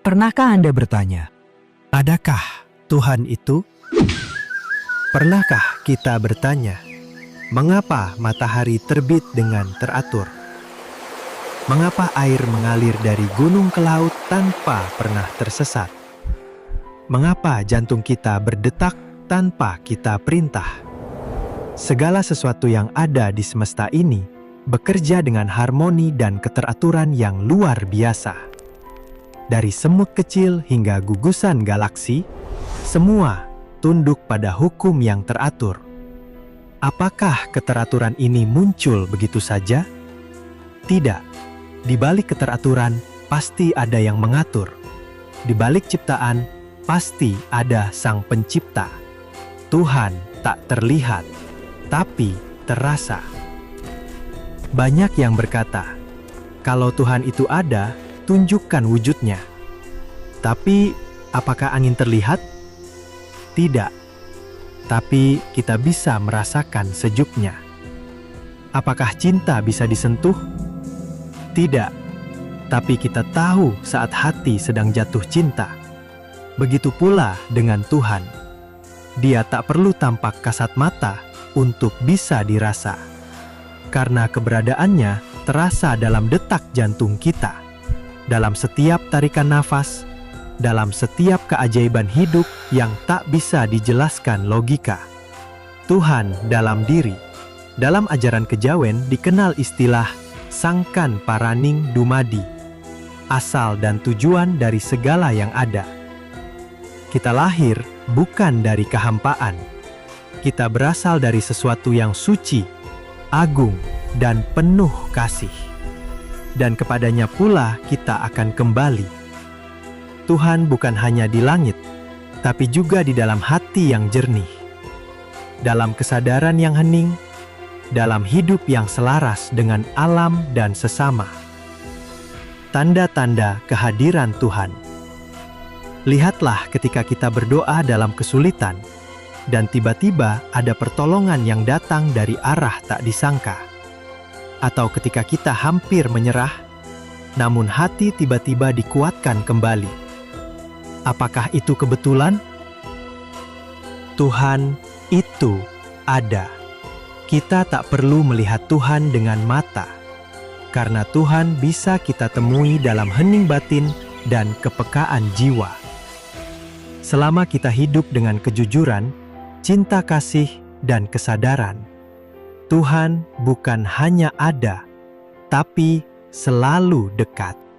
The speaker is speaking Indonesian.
Pernahkah Anda bertanya, adakah Tuhan itu? Pernahkah kita bertanya, mengapa matahari terbit dengan teratur? Mengapa air mengalir dari gunung ke laut tanpa pernah tersesat? Mengapa jantung kita berdetak tanpa kita perintah? Segala sesuatu yang ada di semesta ini bekerja dengan harmoni dan keteraturan yang luar biasa. Dari semut kecil hingga gugusan galaksi, semua tunduk pada hukum yang teratur. Apakah keteraturan ini muncul begitu saja? Tidak. Di balik keteraturan, pasti ada yang mengatur. Di balik ciptaan, pasti ada Sang Pencipta. Tuhan tak terlihat, tapi terasa. Banyak yang berkata, kalau Tuhan itu ada, tunjukkan wujudnya. Tapi, apakah angin terlihat? Tidak. Tapi kita bisa merasakan sejuknya. Apakah cinta bisa disentuh? Tidak. Tapi kita tahu saat hati sedang jatuh cinta. Begitu pula dengan Tuhan. Dia tak perlu tampak kasat mata untuk bisa dirasa. Karena keberadaannya terasa dalam detak jantung kita. Dalam setiap tarikan nafas, dalam setiap keajaiban hidup yang tak bisa dijelaskan logika. Tuhan dalam diri. Dalam ajaran kejawen dikenal istilah sangkan paraning dumadi, asal dan tujuan dari segala yang ada. Kita lahir bukan dari kehampaan. Kita berasal dari sesuatu yang suci, agung, dan penuh kasih. Dan kepadanya pula kita akan kembali. Tuhan bukan hanya di langit, tapi juga di dalam hati yang jernih, dalam kesadaran yang hening, dalam hidup yang selaras dengan alam dan sesama. Tanda-tanda kehadiran Tuhan. Lihatlah ketika kita berdoa dalam kesulitan, dan tiba-tiba ada pertolongan yang datang dari arah tak disangka. Atau ketika kita hampir menyerah, namun hati tiba-tiba dikuatkan kembali. Apakah itu kebetulan? Tuhan itu ada. Kita tak perlu melihat Tuhan dengan mata, karena Tuhan bisa kita temui dalam hening batin dan kepekaan jiwa. Selama kita hidup dengan kejujuran, cinta kasih, dan kesadaran, Tuhan bukan hanya ada, tapi selalu dekat.